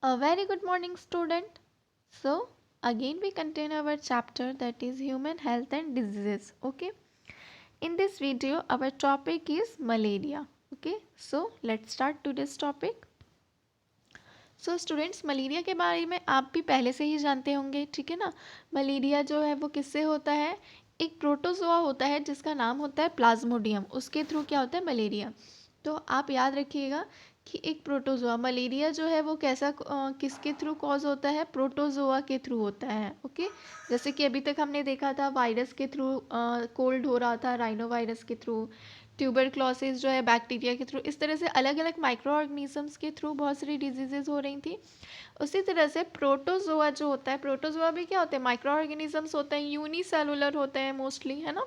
A very good morning, student. So, again, we continue our chapter that is human health and diseases. Okay, in this video, our topic is malaria. Okay, so let's start today's topic. So students malaria के बारे में आप भी पहले से ही जानते होंगे, ठीक है ना। मलेरिया जो है वो किससे होता है, एक प्रोटोजोआ होता है जिसका नाम होता है प्लाज्मोडियम, उसके थ्रू क्या होता है मलेरिया। तो आप याद रखिएगा कि एक प्रोटोजोआ, मलेरिया जो है वो कैसा किसके थ्रू कॉज होता है, प्रोटोजोआ के थ्रू होता है। ओके, जैसे कि अभी तक हमने देखा था वायरस के थ्रू कोल्ड हो रहा था, राइनो वायरस के थ्रू, ट्यूबरक्लोसिस जो है बैक्टीरिया के थ्रू, इस तरह से अलग अलग माइक्रो ऑर्गेनिजम्स के थ्रू बहुत सारी डिजीजेज हो रही थी। उसी तरह से प्रोटोजोआ जो होता है, प्रोटोजोआ भी क्या होते हैं, माइक्रो ऑर्गेनिजम्स होते हैं, यूनिसेलुलर होते हैं मोस्टली, है ना।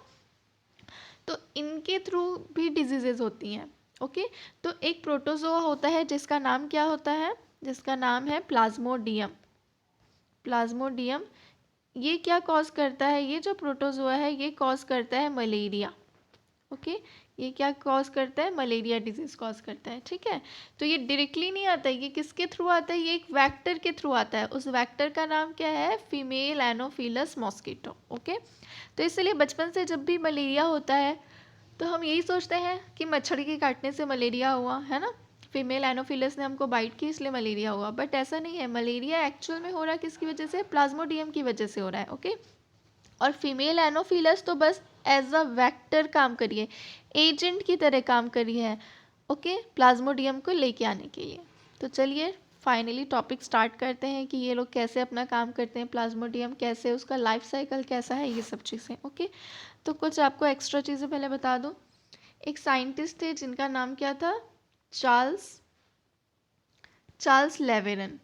तो इनके थ्रू भी डिजीजेज होती हैं। ओके, तो एक प्रोटोजोआ होता है जिसका नाम क्या होता है, जिसका नाम है प्लाज्मोडियम। प्लाज्मोडियम ये क्या कॉज करता है, ये जो प्रोटोजोआ है ये कॉज करता है मलेरिया। ओके, ये क्या कॉज करता है, मलेरिया डिजीज कॉज करता है, ठीक है। तो ये डायरेक्टली नहीं आता है, ये किसके थ्रू आता है, ये एक वेक्टर के थ्रू आता है। उस वेक्टर का नाम क्या है, फीमेल एनोफिलस मॉस्किटो। ओके, तो इसलिए बचपन से जब भी मलेरिया होता है तो हम यही सोचते हैं कि मच्छर के काटने से मलेरिया हुआ, है ना, फीमेल एनोफिलस ने हमको बाइट की इसलिए मलेरिया हुआ। बट ऐसा नहीं है, मलेरिया एक्चुअल में हो रहा है किसकी वजह से, प्लाज्मोडियम की वजह से हो रहा है। ओके, और फीमेल एनोफिलस तो बस एज अ वेक्टर काम करिए, एजेंट की तरह काम करी है। ओके, प्लाज्मोडियम को लेके आने के लिए। तो चलिए फाइनली टॉपिक स्टार्ट करते हैं कि ये लोग कैसे अपना काम करते हैं, प्लाज्मोडियम कैसे, उसका लाइफ साइकिल कैसा है, ये सब चीज़ें। ओके, तो कुछ आपको एक्स्ट्रा चीज़ें पहले बता दूँ। एक साइंटिस्ट थे जिनका नाम क्या था, चार्ल्स लेवेरन।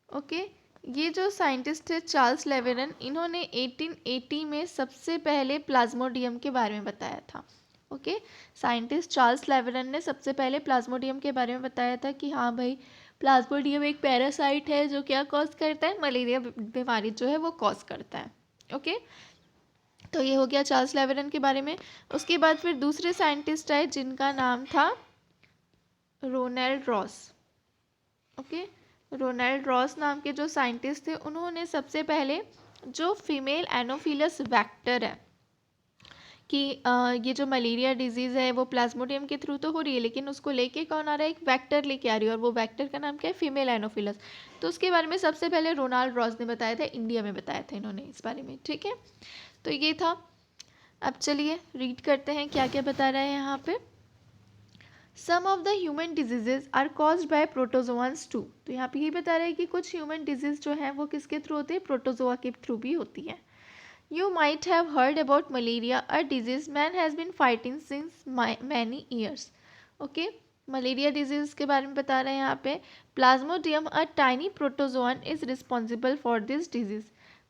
ओके, ये जो साइंटिस्ट थे चार्ल्स लेवेरन, इन्होंने 1880 में सबसे पहले प्लाज्मोडियम के बारे में बताया था। ओके, साइंटिस्ट चार्ल्स लेवेरन ने सबसे पहले प्लाज्मोडियम के बारे में बताया था कि हाँ भाई, प्लाज्मोडियम एक पैरासाइट है जो क्या कॉज करता है, मलेरिया बीमारी जो है वो कॉज करता है। ओके, तो ये हो गया चार्ल्स लेवेरन के बारे में। उसके बाद फिर दूसरे साइंटिस्ट आए जिनका नाम था Ronald Ross. Okay, Ronald Ross नाम के जो साइंटिस्ट थे, उन्होंने सबसे पहले जो फीमेल एनोफिलस वेक्टर है कि ये जो मलेरिया डिजीज़ है वो प्लाज्मोडियम के थ्रू तो हो रही है, लेकिन उसको लेके कौन आ रहा है, एक वेक्टर लेके आ रही है, और वो वेक्टर का नाम क्या है, फीमेल एनोफिलस। तो उसके बारे में सबसे पहले रोनाल्ड रॉस ने बताया था, इंडिया में बताया था इन्होंने इस बारे में, ठीक है। तो ये था। अब चलिए रीड करते हैं क्या क्या बता रहा है यहाँ पे। Some of the human diseases are caused by protozoans too. तो यहाँ पे ये बता रहा है कि कुछ ह्यूमन डिजीज जो है वो किसके थ्रू होती है, प्रोटोजोआ के थ्रू भी होती है। You might have heard about malaria, a disease man has been fighting since many years. Okay, malaria disease के बारे में बता रहे हैं यहाँ पे। Plasmodium a tiny protozoan is responsible for this disease.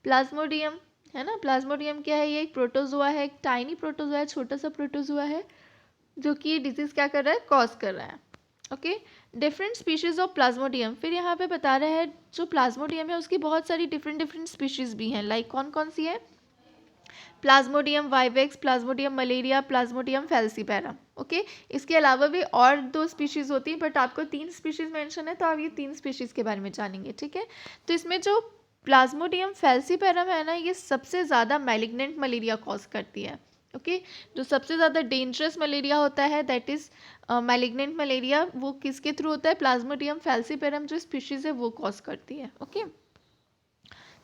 Plasmodium है ना, प्लाज्मोडियम क्या है, ये एक प्रोटोजोआ है, एक टाइनी प्रोटोजोआ है, छोटा सा प्रोटोजोआ है जो कि ये डिजीज़ क्या कर रहा है, कॉज कर रहा है। Okay, different species of Plasmodium, फिर यहाँ पे बता रहे हैं जो प्लाज्मोडियम है उसकी बहुत सारी डिफरेंट डिफरेंट स्पीशीज़ भी हैं। लाइक कौन कौन सी है, Plasmodium vivax, Plasmodium malaria, Plasmodium falciparum. Okay, इसके अलावा भी और 2 स्पीशीज़ होती हैं, बट आपको 3 स्पीशीज़ मेंशन है तो आप ये 3 स्पीशीज़ के बारे में जानेंगे, ठीक है। तो इसमें जो प्लाज्मोडियम फैल्सीपैरम है ना, ये सबसे ज़्यादा मैलिग्नेंट मलेरिया कॉज करती है। ओके, जो सबसे ज़्यादा डेंजरस मलेरिया होता है दैट इज़ मैलिग्नेंट मलेरिया, वो किसके थ्रू होता है, प्लाज्मोडियम फैल्सीपैरम जो स्पीशीज़ है वो कॉज करती है। ओके,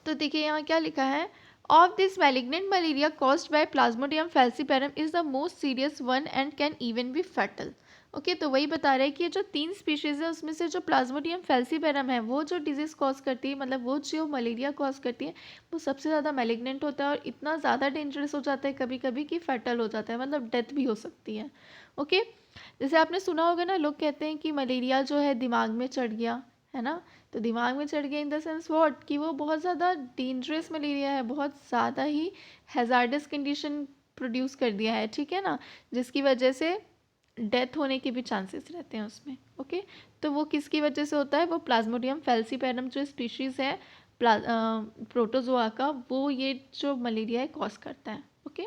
तो देखिए यहाँ क्या लिखा है, of this malignant malaria caused by Plasmodium falciparum is the most serious one and can even be fatal. Okay, तो वही बता रहे हैं कि ये जो 3 स्पीशीज़ है उसमें से जो प्लाज्मोडियम फैल्सीपैरम है वो जो डिजीज़ कॉज करती है, मतलब वो जो मलेरिया कॉज करती है, वो सबसे ज़्यादा मैलिग्नेंट होता है और इतना ज़्यादा डेंजरस हो जाता है कभी कभी कि फैटल हो जाता है, मतलब डेथ भी हो सकती है। ओके, जैसे आपने सुना होगा ना, लोग कहते हैं कि मलेरिया जो है दिमाग में चढ़ गया, है ना। तो दिमाग में चढ़ गया इन द सेंस व्हाट, कि वो बहुत ज़्यादा डेंजरस मलेरिया है, बहुत ज़्यादा ही हैज़ार्डस कंडीशन प्रोड्यूस कर दिया है, ठीक है ना, जिसकी वजह से डेथ होने के भी चांसेस रहते हैं उसमें। ओके, तो वो किसकी वजह से होता है, वो प्लाज्मोडियम फैल्सीपैरम जो स्पीशीज़ है प्रोटोजोआ का, वो ये जो मलेरिया है कॉज करता है। ओके,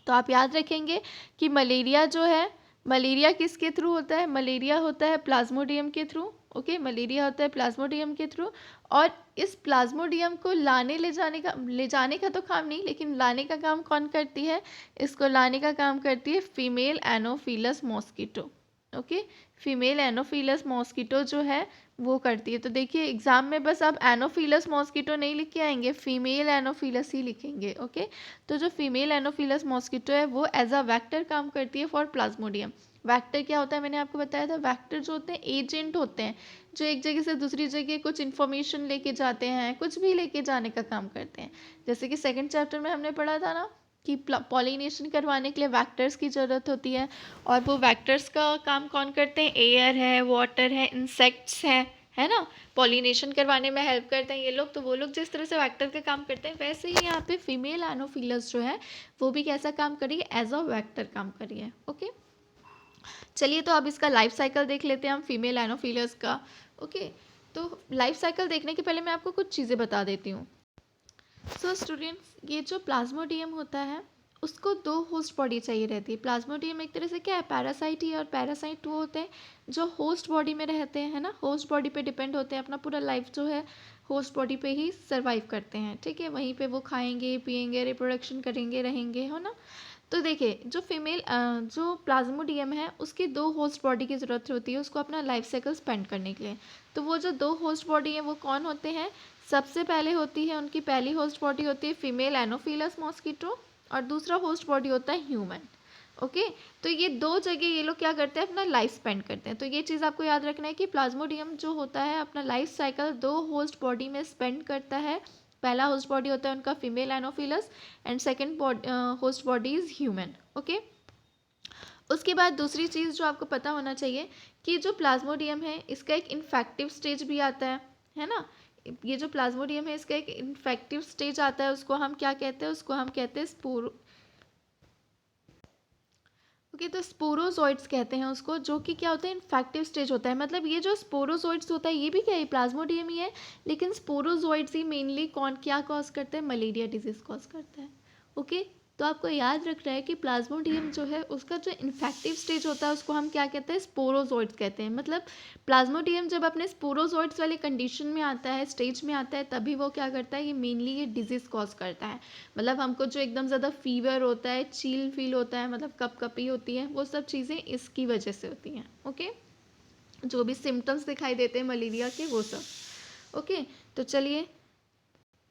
तो आप याद रखेंगे कि मलेरिया जो है, मलेरिया किसके थ्रू होता है, मलेरिया होता है प्लाज्मोडियम के थ्रू, ओके, मलेरिया होता है प्लाज्मोडियम के थ्रू। और इस प्लाज्मोडियम को ले जाने का तो काम नहीं, लेकिन लाने का काम कौन करती है? इसको लाने का काम करती है female Anopheles mosquito. Okay, female Anopheles mosquito जो है वो करती है। तो देखिए एग्जाम में बस आप एनोफिलस मॉस्किटो नहीं लिख के आएंगे, फीमेल एनोफिलस ही लिखेंगे। ओके, तो जो फीमेल एनोफिलस मॉस्किटो है वो एज अ वेक्टर काम करती है फॉर प्लाज्मोडियम। वेक्टर क्या होता है? मैंने आपको बताया था, वेक्टर जो होते हैं एजेंट होते हैं जो एक जगह से दूसरी जगह कुछ इन्फॉर्मेशन लेके जाते हैं, कुछ भी लेके जाने का काम करते हैं। जैसे कि सेकंड चैप्टर में हमने पढ़ा था ना कि पॉलिनेशन करवाने के लिए वेक्टर्स की ज़रूरत होती है, और वो वेक्टर्स का काम कौन करते हैं? एयर है, वाटर है, इंसेक्ट्स है ना, पॉलिनेशन करवाने में हेल्प करते हैं ये लोग। तो वो लोग जिस तरह से वेक्टर का काम करते हैं, वैसे ही यहाँ पे फीमेल एनोफिलस जो है वो भी कैसा काम करिए? एज अ वेक्टर काम करिए। ओके, चलिए तो अब इसका लाइफ साइकिल देख लेते हैं हम फीमेल एनोफिलस का। ओके, तो लाइफ साइकिल देखने के पहले मैं आपको कुछ चीज़ें बता देती हूँ। सो स्टूडेंट्स, ये जो प्लाज्मोडियम होता है उसको 2 होस्ट बॉडी चाहिए रहती है। प्लाज्मोडियम एक तरह से क्या है? पैरासाइट ही है, और पैरासाइट वो होते हैं जो होस्ट बॉडी में रहते हैं, है ना, होस्ट बॉडी पे डिपेंड होते हैं, अपना पूरा लाइफ जो है होस्ट बॉडी पे ही सर्वाइव करते हैं। ठीक है, वहीं पे वो खाएंगे पिएंगे रिप्रोडक्शन करेंगे रहेंगे, है ना। तो देखिए जो प्लाज्मोडियम है उसकी 2 होस्ट बॉडी की ज़रूरत होती है उसको अपना लाइफ साइकिल स्पेंड करने के लिए। तो वो जो 2 होस्ट बॉडी है वो कौन होते हैं? सबसे पहले होती है उनकी पहली होस्ट बॉडी होती है फीमेल एनोफिलस मॉस्किटो, और दूसरा होस्ट बॉडी होता है ह्यूमन। ओके, तो ये 2 जगह ये लोग क्या करते हैं? अपना लाइफ स्पेंड करते हैं। तो ये चीज़ आपको याद रखना है कि प्लाज्मोडियम जो होता है अपना लाइफ साइकिल 2 होस्ट बॉडी में स्पेंड करता है। पहला होस्ट बॉडी होता है उनका female Anopheles, and second host body is human. Okay, उसके बाद दूसरी चीज़ जो आपको पता होना चाहिए कि जो प्लाज्मोडियम है इसका एक इन्फेक्टिव स्टेज भी आता है ना। ये जो प्लाज्मोडियम है इसका एक इन्फेक्टिव स्टेज आता है, उसको हम क्या कहते हैं? उसको हम कहते हैं स्पोरो। ओके, तो स्पोरोजोइड्स कहते हैं उसको, जो कि क्या होता है? इन्फेक्टिव स्टेज होता है। मतलब ये जो स्पोरोजोइड्स होता है ये भी क्या है? प्लाज्मोडियम ही है, लेकिन स्पोरोजोइड्स ही मेनली कौन क्या कॉज करते हैं? मलेरिया डिजीज कॉज करता है। ओके, तो आपको याद रखना है कि प्लाज्मोडियम जो है उसका जो इन्फेक्टिव स्टेज होता है उसको हम क्या कहते हैं? स्पोरोजोइड्स कहते हैं। मतलब प्लाज्मोडियम जब अपने स्पोरोजोइड्स वाले कंडीशन में आता है, स्टेज में आता है, तभी वो क्या करता है? ये मेनली ये डिजीज कॉज करता है। मतलब हमको जो एकदम ज़्यादा फीवर होता है, चील फील होता है, मतलब कपकपी होती है, वो सब चीज़ें इसकी वजह से होती हैं। ओके, जो भी सिम्टम्स दिखाई देते हैं मलेरिया के वो सब। ओके, तो चलिए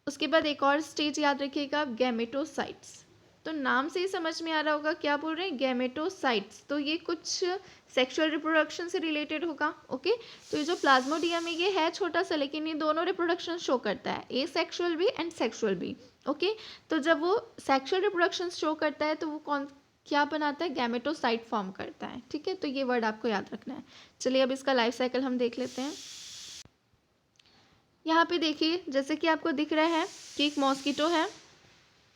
उसके बाद एक और स्टेज याद रखिएगा, गैमेटोसाइट्स। तो नाम से ही समझ में आ रहा होगा क्या बोल रहे हैं? गैमेटोसाइट्स। तो ये कुछ सेक्सुअल रिप्रोडक्शन से रिलेटेड होगा। ओके, तो ये जो प्लाज्मोडियम है ये है छोटा सा, लेकिन ये दोनों रिप्रोडक्शन शो करता है, ए सेक्सुअल भी एंड सेक्सुअल भी। ओके, तो जब वो सेक्सुअल रिप्रोडक्शन शो करता है तो वो कौन क्या बनाता है? गैमेटोसाइट फॉर्म करता है। ठीक है, तो ये वर्ड आपको याद रखना है। चलिए अब इसका लाइफ साइकिल हम देख लेते हैं। यहाँ पे देखिए जैसे कि आपको दिख रहा है कि एक मॉस्किटो है।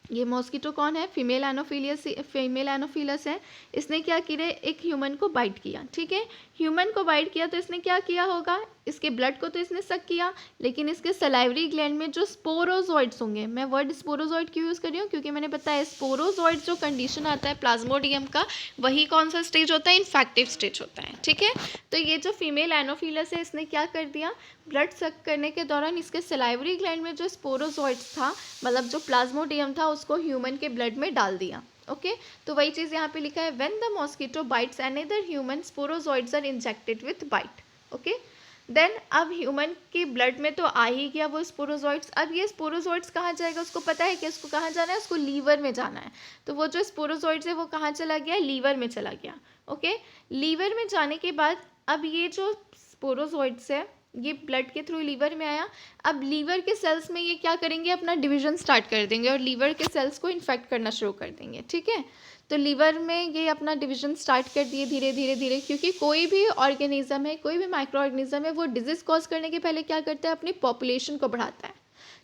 ये मॉस्किटो कौन है? फीमेल एनोफिलस है। इसने क्या किया? एक ह्यूमन को बाइट किया। ठीक है, ह्यूमन को बाइट किया तो इसने क्या किया होगा? इसके ब्लड को तो इसने सक किया, लेकिन इसके सलाइवरी ग्लैंड में जो स्पोरोजोइड्स होंगे, मैं वर्ड स्पोरोजोइड क्यों यूज़ कर रही हूँ? क्योंकि मैंने बताया स्पोरोजोइड जो कंडीशन आता है प्लाज्मोडियम का, वही कौन सा स्टेज होता है? इन्फेक्टिव स्टेज होता है। ठीक है, तो ये जो फीमेल एनोफिलस है इसने क्या कर दिया? ब्लड सक करने के दौरान इसके सलाइवरी ग्लैंड में जो स्पोरोजोइड्स था, मतलब जो प्लाज्मोडियम था, उसको ह्यूमन के ब्लड में डाल दिया। ओके, तो वही चीज़ यहाँ पे लिखा है, when the mosquito bites another human sporozoites are injected with bite. Okay, then अब ह्यूमन के ब्लड में तो आ ही गया वो स्पोरोजोइड्स। अब ये स्पोरोजोइड्स कहाँ जाएगा? उसको पता है कि उसको कहाँ जाना है? उसको लीवर में जाना है। तो वो जो स्पोरोजोइड्स है वो कहाँ चला गया? लीवर में चला गया। ओके, लीवर में जाने के बाद अब ये जो स्पोरोजोइड्स है ये ब्लड के थ्रू लीवर में आया। अब लीवर के सेल्स में ये क्या करेंगे? अपना डिवीजन स्टार्ट कर देंगे और लीवर के सेल्स को इन्फेक्ट करना शुरू कर देंगे। ठीक है, तो लीवर में ये अपना डिवीजन स्टार्ट कर दिए धीरे धीरे धीरे, क्योंकि कोई भी ऑर्गेनिज्म है, कोई भी माइक्रो ऑर्गेनिज्म है, वो डिजीज कॉज करने के पहले क्या करता है? अपनी पॉपुलेशन को बढ़ाता है।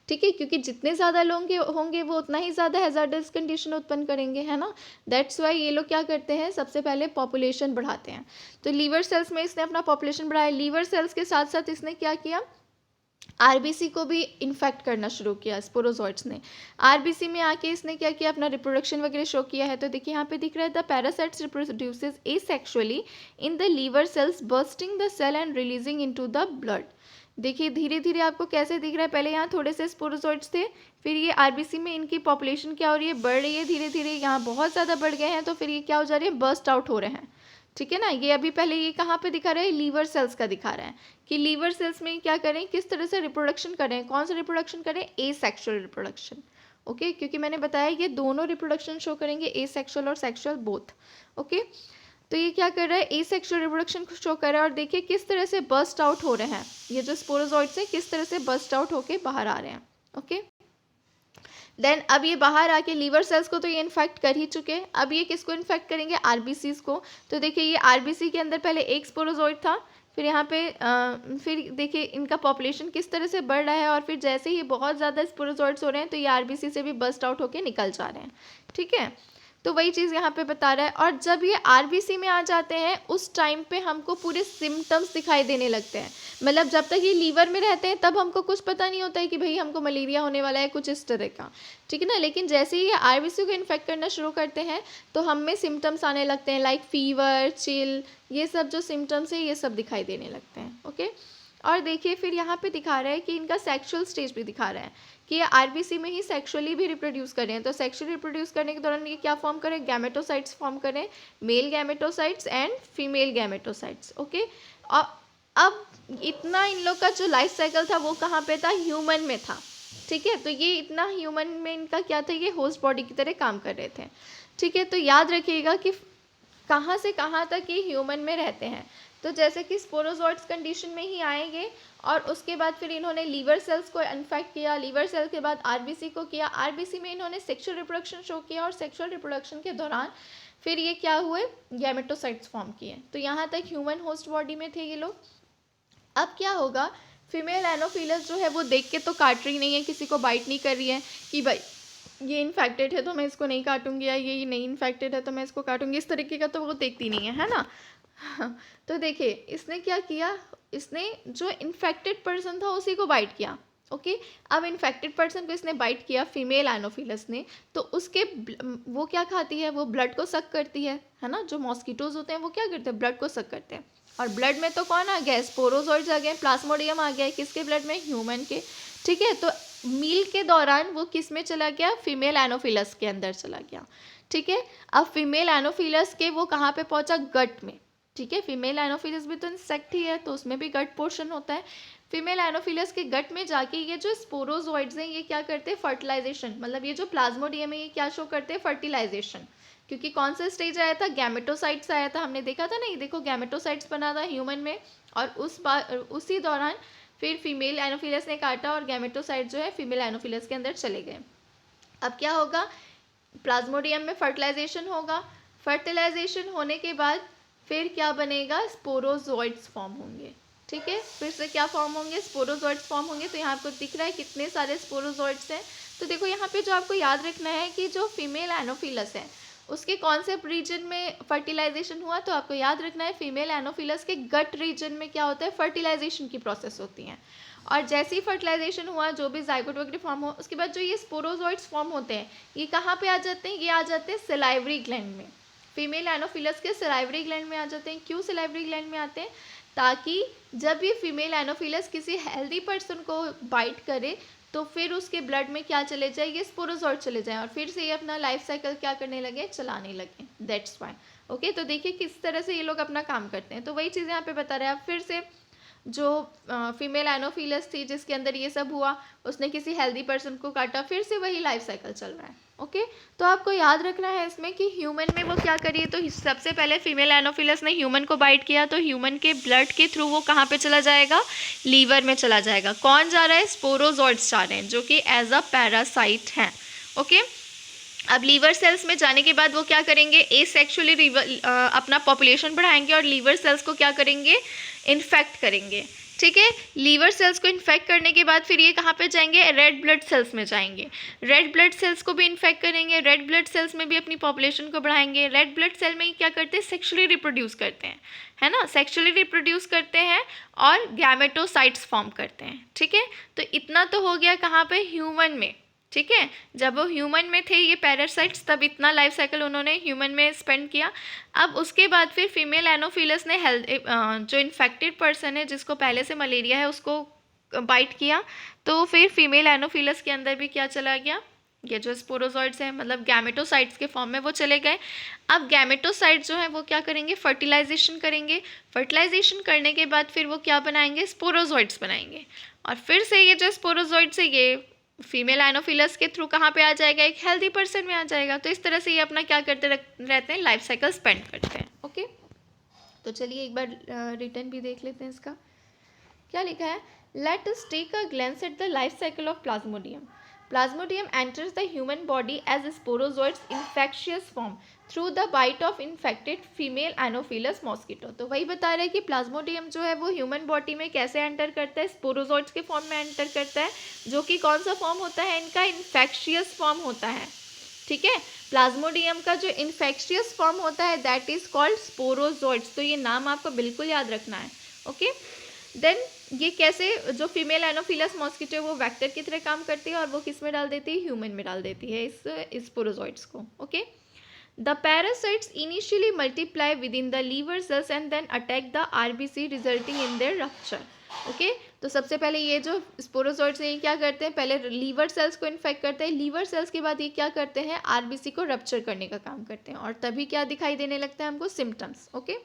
ठीक है, क्योंकि जितने ज़्यादा लोग होंगे वो उतना ही ज़्यादा हैजार्डस कंडीशन उत्पन्न करेंगे, है ना। दैट्स वाई ये लोग क्या करते हैं? सबसे पहले पॉपुलेशन बढ़ाते हैं। तो लीवर सेल्स में इसने अपना पॉपुलेशन बढ़ाया। लीवर सेल्स के साथ साथ इसने क्या किया? आरबीसी को भी इन्फेक्ट करना शुरू किया स्पोरोजोइट्स ने। आरबीसी में आके इसने क्या किया, अपना रिप्रोडक्शन वगैरह शो किया है। तो देखिए यहाँ पे दिख रहा है the parasites reproduces asexually in the liver cells bursting the cell and releasing into the blood. देखिए धीरे धीरे आपको कैसे दिख रहा है, पहले यहाँ थोड़े से स्पोरोजोइट्स थे, फिर ये आरबीसी में इनकी पॉपुलेशन क्या हो रही है, बढ़ रही है धीरे धीरे, यहाँ बहुत ज़्यादा बढ़ गए हैं, तो फिर ये क्या हो जा रही है, बर्स्ट आउट हो रहे हैं। ठीक है ना। ये अभी पहले ये कहाँ पे दिखा रहा है, लीवर सेल्स का दिखा रहा है कि लीवर सेल्स में क्या करें, किस तरह से रिप्रोडक्शन करें, कौन सा रिप्रोडक्शन करें, एसेक्सुअल रिप्रोडक्शन। ओके, क्योंकि मैंने बताया ये दोनों रिप्रोडक्शन शो करेंगे, एसेक्सुअल और सेक्सुअल बोथ। ओके, तो ये क्या कर रहा है, एसेक्सुअल रिप्रोडक्शन शो कर रहा है, और देखिए किस तरह से बर्स्ट आउट हो रहे हैं, ये जो स्पोरोजोइट्स हैं किस तरह से बर्स्ट आउट होके बाहर आ रहे हैं। ओके, देन अब ये बाहर आके लीवर सेल्स को तो ये इन्फेक्ट कर ही चुके हैं, अब ये किसको इन्फेक्ट करेंगे, आरबीसीज को। तो देखिए ये आरबीसी के अंदर पहले एक स्पोरोजोइट था, फिर यहाँ पे फिर देखिए इनका पॉपुलेशन किस तरह से बढ़ रहा है, और फिर जैसे ही बहुत ज़्यादा स्पोरोजोइट्स हो रहे हैं तो ये आरबीसी से भी बस्ट आउट होके निकल जा रहे हैं। ठीक है, तो वही चीज़ यहाँ पे बता रहा है। और जब ये आरबीसी में आ जाते हैं उस टाइम पे हमको पूरे सिम्टम्स दिखाई देने लगते हैं। मतलब जब तक ये लीवर में रहते हैं तब हमको कुछ पता नहीं होता है कि भाई हमको मलेरिया होने वाला है, कुछ इस तरह का। ठीक है ना। लेकिन जैसे ही ये आरबीसी को इन्फेक्ट करना शुरू करते हैं तो हम में सिम्टम्स आने लगते हैं, लाइक फीवर, चिल, ये सब जो सिम्टम्स है ये सब दिखाई देने लगते हैं। ओके, और देखिए फिर यहाँ पे दिखा रहा है कि इनका सेक्सुअल स्टेज भी दिखा रहा है कि ये आरबीसी में ही सेक्सुअली भी रिप्रोड्यूस कर रहे हैं। तो सेक्सुअली रिप्रोड्यूस करने के दौरान ये क्या फॉर्म करें, गैमेटोसाइट्स फॉर्म करें, male gametocytes and female gametocytes. Okay, और अब इतना इन लोग का जो लाइफ साइकिल था वो कहाँ पे था, ह्यूमन में था। ठीक है, तो ये इतना ह्यूमन में इनका क्या था, ये होस्ट बॉडी की तरह काम कर रहे थे। ठीक है, तो याद रखिएगा कि कहाँ से कहाँ तक ये ह्यूमन में रहते हैं। तो जैसे कि स्पोरोजोइट्स कंडीशन में ही आएंगे, और उसके बाद फिर इन्होंने लीवर सेल्स को इन्फेक्ट किया, लीवर सेल के बाद आरबीसी को किया, आरबीसी में इन्होंने सेक्सुअल रिप्रोडक्शन शो किया, और सेक्सुअल रिप्रोडक्शन के दौरान फिर ये क्या हुए, गैमेटोसाइट्स फॉर्म किए। तो यहाँ तक ह्यूमन होस्ट बॉडी में थे ये लोग। अब क्या होगा, फीमेल एनोफिलस जो है वो देख के तो काट रही नहीं है, किसी को बाइट नहीं कर रही है कि भाई ये इन्फेक्टेड है तो मैं इसको नहीं काटूंगी, या ये नहीं इन्फेक्टेड है तो मैं इसको काटूंगी, इस तरीके का तो वो देखती नहीं है ना। तो देखिए इसने क्या किया, इसने जो इन्फेक्टेड पर्सन था उसी को बाइट किया। ओके, अब इन्फेक्टेड पर्सन को इसने बाइट किया, फीमेल एनोफिलस ने, तो उसके वो क्या खाती है, वो ब्लड को सक करती है ना। जो मॉस्किटोज होते हैं वो क्या करते हैं, ब्लड को सक करते हैं। और ब्लड में तो कौन आ गया, स्पोरोजोइड्स आ गए, प्लाज्मोडियम आ गया, किसके ब्लड में, ह्यूमन के। ठीक है, तो मील के दौरान वो किस में चला गया, फीमेल एनोफिलस के अंदर चला गया। ठीक है, अब फीमेल एनोफिलस के वो कहाँ पे पहुंचा, गट में। ठीक है, फीमेल एनोफिलस भी तो इंसेक्ट ही है, तो उसमें भी गट पोर्शन होता है। फीमेल एनोफिलस के गट में जाके ये जो स्पोरोजोइड्स हैं ये क्या करते हैं, फर्टिलाइजेशन, मतलब ये जो प्लाज्मोडियम है ये क्या शो करते हैं, फर्टिलाइजेशन। क्योंकि कौन सा स्टेज आया था, गैमेटोसाइट्स आया था, हमने देखा था ना, ये देखो गैमेटोसाइट्स बना था ह्यूमन में, और उसी दौरान फिर फीमेल एनोफिलस ने काटा और गैमेटोसाइट जो है फीमेल एनोफिलस के अंदर चले गए। अब क्या होगा, प्लाज्मोडियम में फर्टिलाइजेशन होगा, फर्टिलाइजेशन होने के बाद फिर क्या बनेगा, स्पोरोजोइड्स फॉर्म होंगे। ठीक है, फिर से क्या फॉर्म होंगे, स्पोरोजोइड्स फॉर्म होंगे। तो यहाँ आपको दिख रहा है कितने सारे स्पोरोजोइड्स हैं। तो देखो यहाँ पे जो आपको याद रखना है कि जो फीमेल एनोफिलस है उसके कौन से रीजन में फर्टिलाइजेशन हुआ, तो आपको याद रखना है फीमेल एनोफिलस के गट रीजन में क्या होता है, फर्टिलाइजेशन की प्रोसेस होती है। और जैसे ही फर्टिलाइजेशन हुआ, जो भी जाइगोट वगैरह फॉर्म हो, उसके बाद जो ये स्पोरोजोइड्स फॉर्म होते हैं ये कहाँ पे आ जाते हैं, ये आ जाते हैं सिलाइवरी ग्लैंड में। फीमेल एनोफिलस के सिलाइवरी ग्लैंड में आ जाते हैं। क्यों सिलाइवरी ग्लैंड में आते हैं, ताकि जब ये फीमेल एनोफिलस किसी हेल्दी पर्सन को बाइट करे तो फिर उसके ब्लड में क्या चले जाए, ये स्पोरोजोइड चले जाए, और फिर से ये अपना लाइफ साइकिल क्या करने लगे, चलाने लगे। That's why. ओके, तो देखिए किस तरह से ये लोग अपना काम करते हैं। तो वही चीज़ यहाँ पे बता रहे हैं। आप फिर से जो फीमेल एनोफिलस थी जिसके अंदर ये सब हुआ, उसने किसी हेल्दी पर्सन को काटा, फिर से वही लाइफ साइकिल चल रहा है। ओके, तो आपको याद रखना है इसमें कि ह्यूमन में वो क्या करिए, तो सबसे पहले फीमेल एनोफिलस ने ह्यूमन को बाइट किया, तो ह्यूमन के ब्लड के थ्रू वो कहाँ पे चला जाएगा, लीवर में चला जाएगा। कौन जा रहा है, स्पोरोजोइड्स जा रहे हैं जो कि एज अ पैरासाइट हैं। ओके, अब लीवर सेल्स में जाने के बाद वो क्या करेंगे, एसेक्सुअली अपना पॉपुलेशन बढ़ाएंगे और लीवर सेल्स को क्या करेंगे, इन्फेक्ट करेंगे। ठीक है। लीवर सेल्स को इन्फेक्ट करने के बाद फिर ये कहाँ पे जाएंगे, रेड ब्लड सेल्स में जाएंगे। रेड ब्लड सेल्स को भी इन्फेक्ट करेंगे, रेड ब्लड सेल्स में भी अपनी पॉपुलेशन को बढ़ाएंगे। रेड ब्लड सेल में क्या करते हैं, सेक्सुअली रिप्रोड्यूस करते हैं, है ना, सेक्सुअली रिप्रोड्यूस करते हैं और गैमेटोसाइट्स फॉर्म करते हैं। ठीक है, तो इतना तो हो गया कहाँ पे, ह्यूमन में। ठीक है, जब वो ह्यूमन में थे ये पैरासाइट्स, तब इतना लाइफ साइकिल उन्होंने ह्यूमन में स्पेंड किया। अब उसके बाद फिर फीमेल एनोफिलस ने जो इन्फेक्टेड पर्सन है जिसको पहले से मलेरिया है उसको बाइट किया, तो फिर फीमेल एनोफिलस के अंदर भी क्या चला गया, ये जो स्पोरोजॉइड्स हैं मतलब गैमेटोसाइट्स के फॉर्म में वो चले गए। अब गैमेटोसाइट्स जो हैं वो क्या करेंगे, फर्टिलाइजेशन करेंगे। फर्टिलाइजेशन करने के बाद फिर वो क्या बनाएंगे, स्पोरोजॉइड्स बनाएंगे। और फिर से ये जो स्पोरोजॉइड्स है ये फीमेल एनोफिलस के थ्रू कहाँ पे आ जाएगा, एक हेल्दी पर्सन में आ जाएगा। तो इस तरह से ये अपना क्या करते रहते हैं, लाइफ साइकिल स्पेंड करते हैं। ओके, तो चलिए एक बार रिटर्न भी देख लेते हैं इसका। क्या लिखा है, let us take a glance at the life cycle of plasmodium. Plasmodium enters the human body as a sporozoids infectious form through the bite of infected female Anopheles mosquito. तो वही बता रहे हैं कि प्लाज्मोडियम जो है वो ह्यूमन बॉडी में कैसे एंटर करता है, स्पोरोजॉइड्स के फॉर्म में एंटर करता है, जो कि कौन सा फॉर्म होता है इनका, इन्फेक्शियस फॉर्म होता है। ठीक है, प्लाज्मोडियम का जो इन्फेक्शियस फॉर्म होता है दैट इज कॉल्ड स्पोरोजॉइड्स। तो ये नाम आपको बिल्कुल याद रखना है। ओके, देन ये कैसे, जो फीमेल एनोफिलस मॉस्किटो है वो वेक्टर की तरह काम करती है और वो किस में डाल देती है, ह्यूमन में डाल देती है इस स्पोरोजॉइड्स को। Okay, the parasites initially multiply within the liver cells and then attack the RBC resulting in their rupture. Okay, तो सबसे पहले ये जो स्पोरोजॉइड्स हैं ये क्या करते हैं, पहले लीवर सेल्स को इन्फेक्ट करते हैं, लीवर सेल्स के बाद ये क्या करते हैं, आरबीसी को रप्चर करने का काम करते हैं और तभी क्या दिखाई देने लगता है हमको, symptoms. Okay,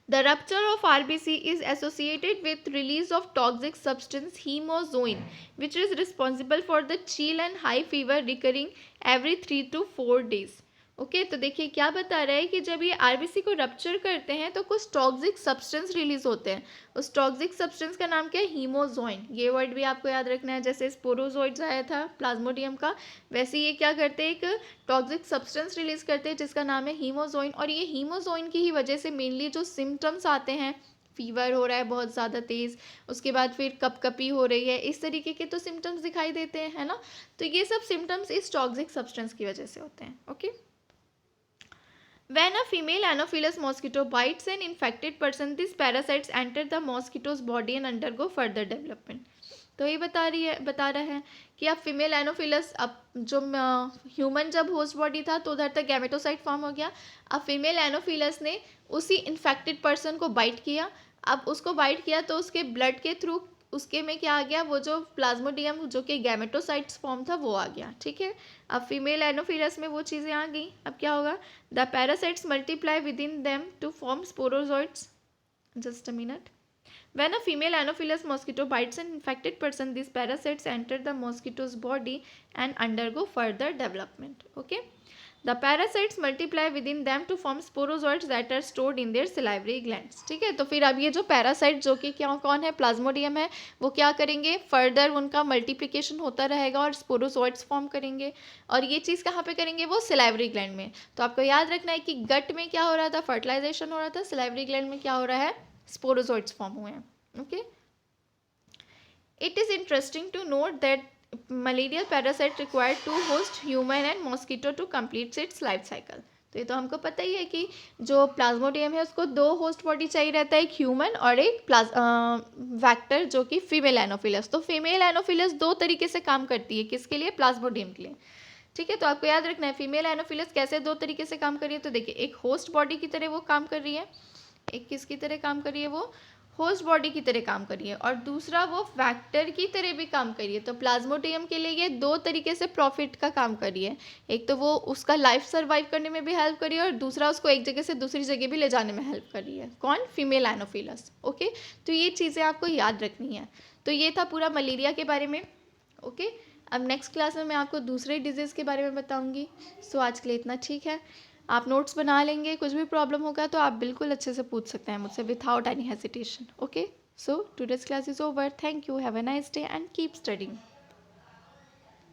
the rupture of RBC is associated with release of toxic substance hemozoin, which is responsible for the chill and high fever recurring every 3 to 4 days. Okay, तो देखिए क्या बता रहा है कि जब ये आरबीसी को रप्चर करते हैं तो कुछ टॉक्सिक सब्सटेंस रिलीज होते हैं। उस टॉक्सिक सब्सटेंस का नाम क्या है, हीमोजोइन। ये वर्ड भी आपको याद रखना है, जैसे स्पोरोजॉइड्स आया था प्लाज्मोडियम का, वैसे ये क्या करते हैं, एक टॉक्सिक सब्सटेंस रिलीज करते हैं जिसका नाम है हीमोजोइन। और ये हीमोजोइन की ही वजह से मेनली जो सिम्टम्स आते हैं, फीवर हो रहा है बहुत ज़्यादा तेज़, उसके बाद फिर कपकपी हो रही है, इस तरीके के तो सिम्टम्स दिखाई देते हैं, है ना। तो ये सब सिम्टम्स इस टॉक्सिक सब्सटेंस की वजह से होते हैं। Okay, when a female Anopheles mosquito bites an infected person, these parasites enter the mosquito's body and undergo further development. तो ये बता रहा है कि अब फीमेल एनोफिलस, अब जो ह्यूमन जब होस्ट बॉडी था तो उधर तक गैमेटोसाइट फॉर्म हो गया। अब फीमेल एनोफिलस ने उसी इन्फेक्टेड पर्सन को बाइट किया। अब उसको बाइट किया तो उसके ब्लड के थ्रू उसके में क्या आ गया, वो जो प्लाज्मोडियम जो कि गैमेटोसाइट्स फॉर्म था वो आ गया। ठीक है, अब फीमेल एनोफिलस में वो चीज़ें आ गई। अब क्या होगा, the parasites multiply within them to form sporozoites. Just a minute, when a female Anopheles mosquito bites an infected person, these parasites enter the mosquito's body and undergo further development. Okay, the parasites multiply within them to form sporozoids that are stored in their salivary glands. ठीक है, तो फिर अब ये जो parasite जो कि क्या कौन है, प्लाज्मोडियम है, वो क्या करेंगे, फर्दर उनका मल्टीप्लिकेशन होता रहेगा और स्पोरोजॉइड्स फॉर्म करेंगे। और ये चीज़ कहाँ पे करेंगे, वो सिलाइवरी ग्लैंड में। तो आपको याद रखना है कि गट में क्या हो रहा था, फर्टिलाइजेशन हो रहा था, सिलाइवरी ग्लैंड में क्या हो रहा है, स्पोरोजॉइड्स फॉर्म हुए हैं। Okay, it is interesting to note that malarial parasite required to host human and mosquito to complete its life cycle. तो ये तो हमको पता ही है कि जो प्लाज्मोडियम है उसको 2 होस्ट बॉडी चाहिए रहता है, एक ह्यूमन और एक वैक्टर जो कि फीमेल एनोफिलस। तो फीमेल एनोफिलस 2 तरीके से काम करती है, किसके लिए, प्लाज्मोडियम के लिए। ठीक है, तो आपको याद रखना है फीमेल एनोफिलस कैसे 2 तरीके से काम कर रही है। तो देखिए, एक होस्ट बॉडी की तरह वो काम कर रही है, एक किसकी तरह काम कर रही है, वो होस्ट बॉडी की तरह काम कर रही है, और दूसरा वो फैक्टर की तरह भी काम कर रही है। तो प्लाज्मोडियम के लिए ये 2 तरीके से प्रॉफिट का काम कर रही है। एक तो वो उसका लाइफ सर्वाइव करने में भी हेल्प कर रही है और दूसरा उसको एक जगह से दूसरी जगह भी ले जाने में हेल्प कर रही है। कौन, फीमेल एनोफिलस। ओके, तो ये चीज़ें आपको याद रखनी है। तो ये था पूरा मलेरिया के बारे में। ओके, अब नेक्स्ट क्लास में मैं आपको दूसरे डिजीज़ के बारे में बताऊँगी। सो आज के लिए इतना ठीक है, आप नोट्स बना लेंगे, कुछ भी प्रॉब्लम होगा तो आप बिल्कुल अच्छे से पूछ सकते हैं मुझसे without any hesitation. Okay, so today's class is over, thank you, have a nice day and keep studying.